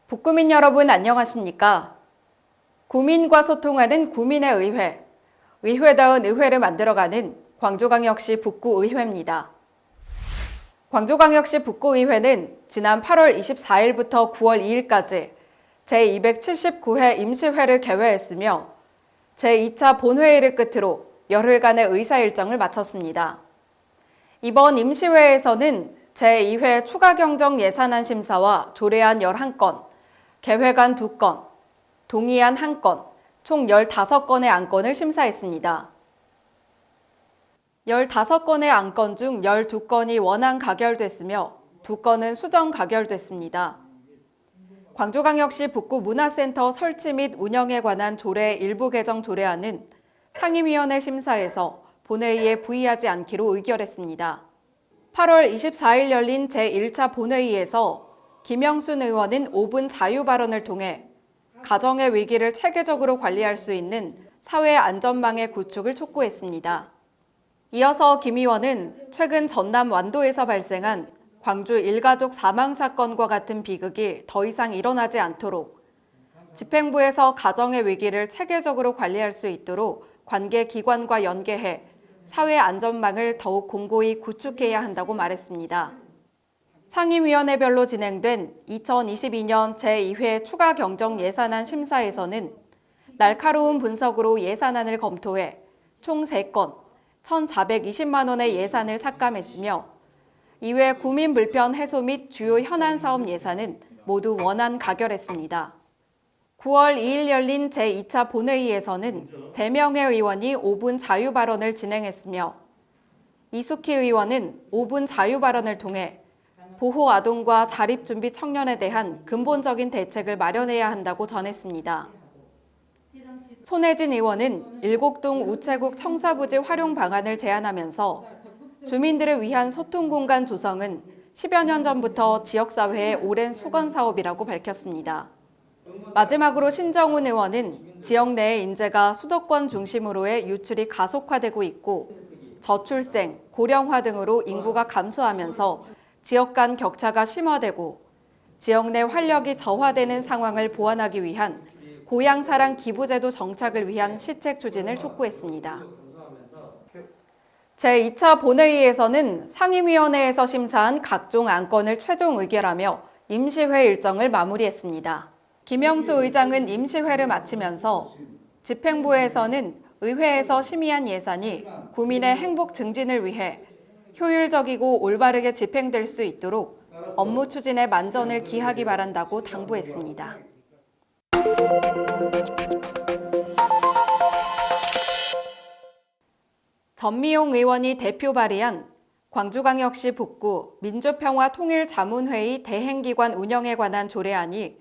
북구민 여러분 안녕하십니까? 구민과 소통하는 구민의 의회, 의회다운 의회를 만들어가는 광주광역시 북구의회입니다. 광주광역시 북구의회는 지난 8월 24일부터 9월 2일까지 제279회 임시회를 개회했으며 제2차 본회의를 끝으로 열흘간의 의사 일정을 마쳤습니다. 이번 임시회에서는 제2회 추가경정 예산안 심사와 조례안 11건, 개회관 2건, 동의안 1건, 총 15건의 안건을 심사했습니다. 15건의 안건 중 12건이 원안 가결됐으며 2건은 수정 가결됐습니다. 광주광역시 북구문화센터 설치 및 운영에 관한 조례 일부 개정 조례안은 상임위원회 심사에서 본회의에 부의하지 않기로 의결했습니다. 8월 24일 열린 제1차 본회의에서 김영순 의원은 5분 자유 발언을 통해 가정의 위기를 체계적으로 관리할 수 있는 사회 안전망의 구축을 촉구했습니다. 이어서 김 의원은 최근 전남 완도에서 발생한 광주 일가족 사망 사건과 같은 비극이 더 이상 일어나지 않도록 집행부에서 가정의 위기를 체계적으로 관리할 수 있도록 관계 기관과 연계해 사회 안전망을 더욱 공고히 구축해야 한다고 말했습니다. 상임위원회별로 진행된 2022년 제2회 추가 경정 예산안 심사에서는 날카로운 분석으로 예산안을 검토해 총 3건, 1,420만 원의 예산을 삭감했으며 이외 구민 불편 해소 및 주요 현안 사업 예산은 모두 원안 가결했습니다. 9월 2일 열린 제2차 본회의에서는 3명의 의원이 5분 자유 발언을 진행했으며 이숙희 의원은 5분 자유 발언을 통해 보호 아동과 자립준비 청년에 대한 근본적인 대책을 마련해야 한다고 전했습니다. 손혜진 의원은 일곡동 우체국 청사부지 활용 방안을 제안하면서 주민들을 위한 소통 공간 조성은 10여 년 전부터 지역사회의 오랜 수건 사업이라고 밝혔습니다. 마지막으로 신정훈 의원은 지역 내의 인재가 수도권 중심으로의 유출이 가속화되고 있고 저출생, 고령화 등으로 인구가 감소하면서 지역 간 격차가 심화되고 지역 내 활력이 저하되는 상황을 보완하기 위한 고향사랑 기부제도 정착을 위한 시책 추진을 촉구했습니다. 제2차 본회의에서는 상임위원회에서 심사한 각종 안건을 최종 의결하며 임시회 일정을 마무리했습니다. 김영수 의장은 임시회를 마치면서 집행부에서는 의회에서 심의한 예산이 구민의 행복 증진을 위해 효율적이고 올바르게 집행될 수 있도록 업무 추진에 만전을 기하기 바란다고 당부했습니다. 전미용 의원이 대표 발의한 광주광역시 북구 민주평화통일자문회의 대행기관 운영에 관한 조례안이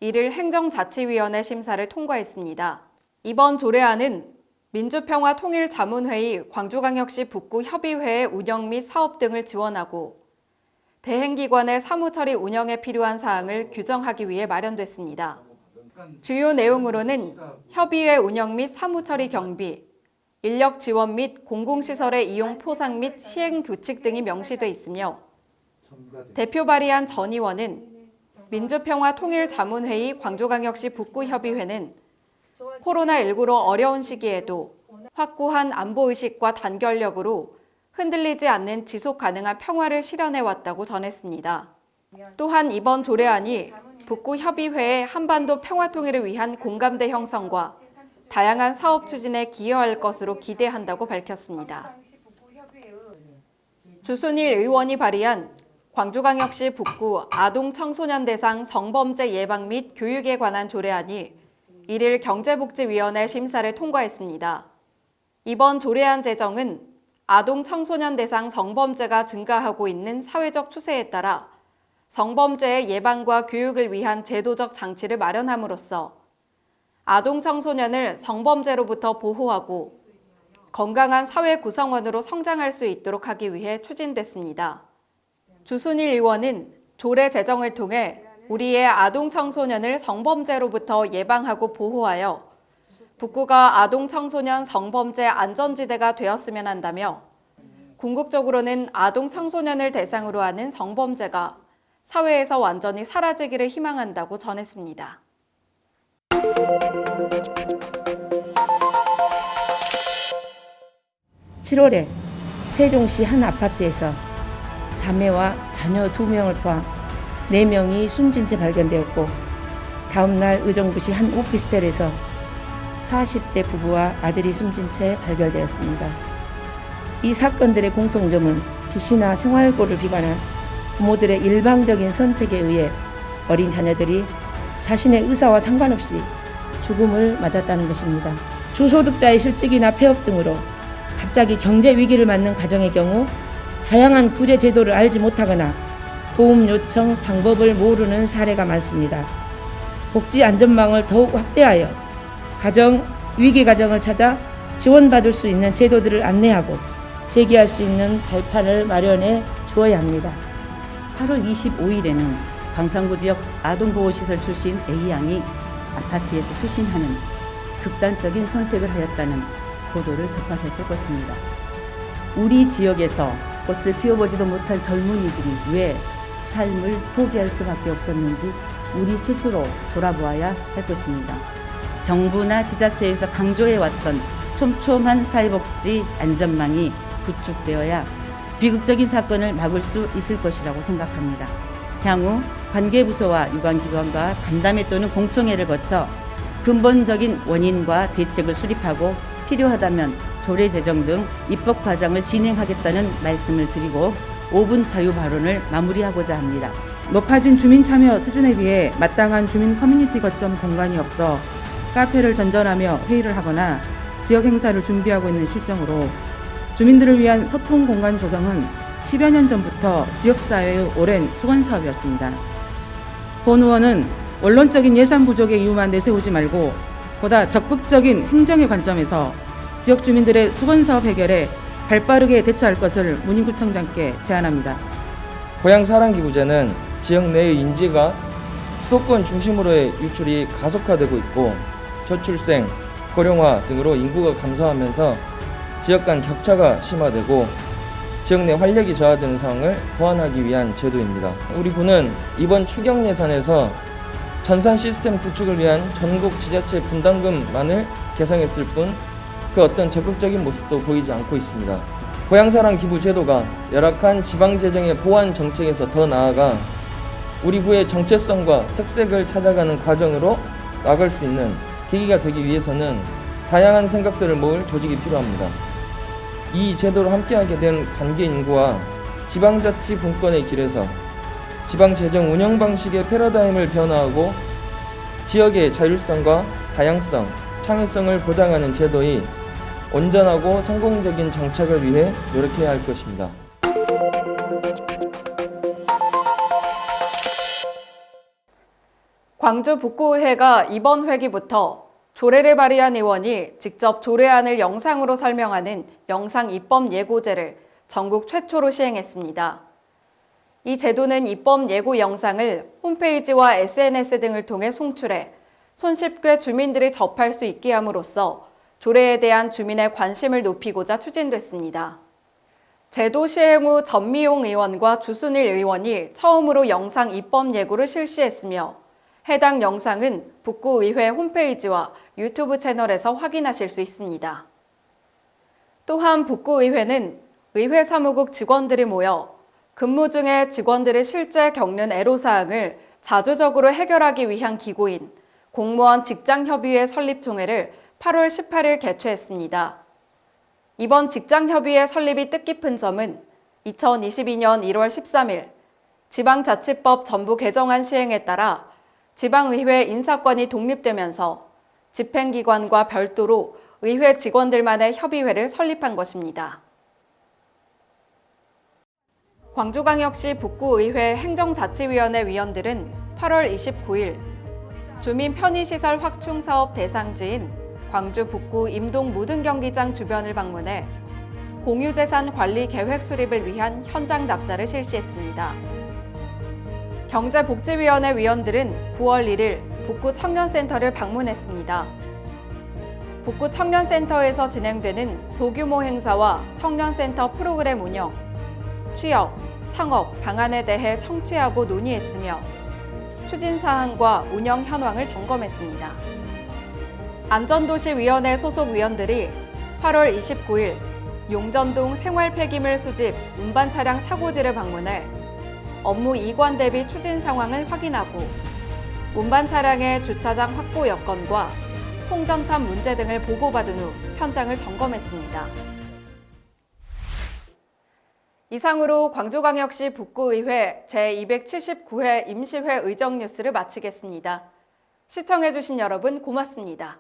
1일 행정자치위원회 심사를 통과했습니다. 이번 조례안은 민주평화통일자문회의 광주광역시 북구협의회의 운영 및 사업 등을 지원하고 대행기관의 사무처리 운영에 필요한 사항을 규정하기 위해 마련됐습니다. 주요 내용으로는 협의회 운영 및 사무처리 경비, 인력 지원 및 공공시설의 이용 포상 및 시행 규칙 등이 명시돼 있으며 대표 발의한 전 의원은 민주평화통일자문회의 광주광역시 북구협의회는 코로나19로 어려운 시기에도 확고한 안보의식과 단결력으로 흔들리지 않는 지속 가능한 평화를 실현해왔다고 전했습니다. 또한 이번 조례안이 북구협의회의 한반도 평화통일을 위한 공감대 형성과 다양한 사업 추진에 기여할 것으로 기대한다고 밝혔습니다. 주순일 의원이 발의한 광주광역시 북구 아동 청소년 대상 성범죄 예방 및 교육에 관한 조례안이 1일 경제복지위원회 심사를 통과했습니다. 이번 조례안 제정은 아동 청소년 대상 성범죄가 증가하고 있는 사회적 추세에 따라 성범죄의 예방과 교육을 위한 제도적 장치를 마련함으로써 아동 청소년을 성범죄로부터 보호하고 건강한 사회 구성원으로 성장할 수 있도록 하기 위해 추진됐습니다. 주순일 의원은 조례 제정을 통해 우리의 아동 청소년을 성범죄로부터 예방하고 보호하여 북구가 아동 청소년 성범죄 안전지대가 되었으면 한다며 궁극적으로는 아동 청소년을 대상으로 하는 성범죄가 사회에서 완전히 사라지기를 희망한다고 전했습니다. 7월에 세종시 한 아파트에서 자매와 자녀 2명을 포함 4명이 숨진 채 발견되었고, 다음날 의정부시 한 오피스텔에서 40대 부부와 아들이 숨진 채 발견되었습니다. 이 사건들의 공통점은 빚이나 생활고를 비관한 부모들의 일방적인 선택에 의해 어린 자녀들이 자신의 의사와 상관없이 죽음을 맞았다는 것입니다. 주소득자의 실직이나 폐업 등으로 갑자기 경제 위기를 맞는 가정의 경우 다양한 구제 제도를 알지 못하거나 도움 요청 방법을 모르는 사례가 많습니다. 복지 안전망을 더욱 확대하여 위기 가정을 찾아 지원받을 수 있는 제도들을 안내하고 제기할 수 있는 발판을 마련해 주어야 합니다. 8월 25일에는 광산구 지역 아동보호시설 출신 A양이 아파트에서 투신하는 극단적인 선택을 하였다는 보도를 접하셨을 것입니다. 우리 지역에서 꽃을 피워보지도 못한 젊은이들이 왜 삶을 포기할 수밖에 없었는지 우리 스스로 돌아보아야 할 것입니다. 정부나 지자체에서 강조해왔던 촘촘한 사회복지 안전망이 구축되어야 비극적인 사건을 막을 수 있을 것이라고 생각합니다. 향후 관계부서와 유관기관과 간담회 또는 공청회를 거쳐 근본적인 원인과 대책을 수립하고 필요하다면 조례 제정 등 입법 과정을 진행하겠다는 말씀을 드리고 5분 자유 발언을 마무리하고자 합니다. 높아진 주민 참여 수준에 비해 마땅한 주민 커뮤니티 거점 공간이 없어 카페를 전전하며 회의를 하거나 지역 행사를 준비하고 있는 실정으로 주민들을 위한 소통 공간 조성은 10여 년 전부터 지역사회의 오랜 수건 사업이었습니다. 본 의원은 원론적인 예산 부족의 이유만 내세우지 말고 보다 적극적인 행정의 관점에서 지역 주민들의 수건 사업 해결에 발빠르게 대처할 것을 문인구청장께 제안합니다. 고향사랑기부제는 지역 내의 인지가 수도권 중심으로의 유출이 가속화되고 있고 저출생, 고령화 등으로 인구가 감소하면서 지역 간 격차가 심화되고 지역 내 활력이 저하되는 상황을 보완하기 위한 제도입니다. 우리 구는 이번 추경 예산에서 전산 시스템 구축을 위한 전국 지자체 분담금만을 개성했을 뿐 그 어떤 적극적인 모습도 보이지 않고 있습니다. 고향사랑 기부 제도가 열악한 지방재정의 보완 정책에서 더 나아가 우리 구의 정체성과 특색을 찾아가는 과정으로 나아갈 수 있는 계기가 되기 위해서는 다양한 생각들을 모을 조직이 필요합니다. 이 제도를 함께하게 된 관계 인구와 지방자치 분권의 길에서 지방재정 운영 방식의 패러다임을 변화하고 지역의 자율성과 다양성, 창의성을 보장하는 제도의 온전하고 성공적인 정착을 위해 노력해야 할 것입니다. 광주 북구의회가 이번 회기부터 조례를 발의한 의원이 직접 조례안을 영상으로 설명하는 영상 입법 예고제를 전국 최초로 시행했습니다. 이 제도는 입법 예고 영상을 홈페이지와 SNS 등을 통해 송출해 손쉽게 주민들이 접할 수 있게 함으로써 조례에 대한 주민의 관심을 높이고자 추진됐습니다. 제도 시행 후 전미용 의원과 주순일 의원이 처음으로 영상 입법 예고를 실시했으며 해당 영상은 북구의회 홈페이지와 유튜브 채널에서 확인하실 수 있습니다. 또한 북구의회는 의회 사무국 직원들이 모여 근무 중에 직원들이 실제 겪는 애로사항을 자주적으로 해결하기 위한 기구인 공무원 직장협의회 설립총회를 8월 18일 개최했습니다. 이번 직장협의회 설립이 뜻깊은 점은 2022년 1월 13일 지방자치법 전부 개정안 시행에 따라 지방의회 인사권이 독립되면서 집행기관과 별도로 의회 직원들만의 협의회를 설립한 것입니다. 광주광역시 북구의회 행정자치위원회 위원들은 8월 29일 주민 편의시설 확충 사업 대상지인 광주 북구 임동 무등경기장 주변을 방문해 공유재산 관리 계획 수립을 위한 현장 답사를 실시했습니다. 경제복지위원회 위원들은 9월 1일 북구 청년센터를 방문했습니다. 북구 청년센터에서 진행되는 소규모 행사와 청년센터 프로그램 운영, 취업, 창업, 방안에 대해 청취하고 논의했으며 추진 사항과 운영 현황을 점검했습니다. 안전도시위원회 소속 위원들이 8월 29일 용전동 생활폐기물 수집 운반 차량 차고지를 방문해 업무 이관 대비 추진 상황을 확인하고 운반 차량의 주차장 확보 여건과 송전탑 문제 등을 보고받은 후 현장을 점검했습니다. 이상으로 광주광역시 북구의회 제279회 임시회 의정 뉴스를 마치겠습니다. 시청해주신 여러분 고맙습니다.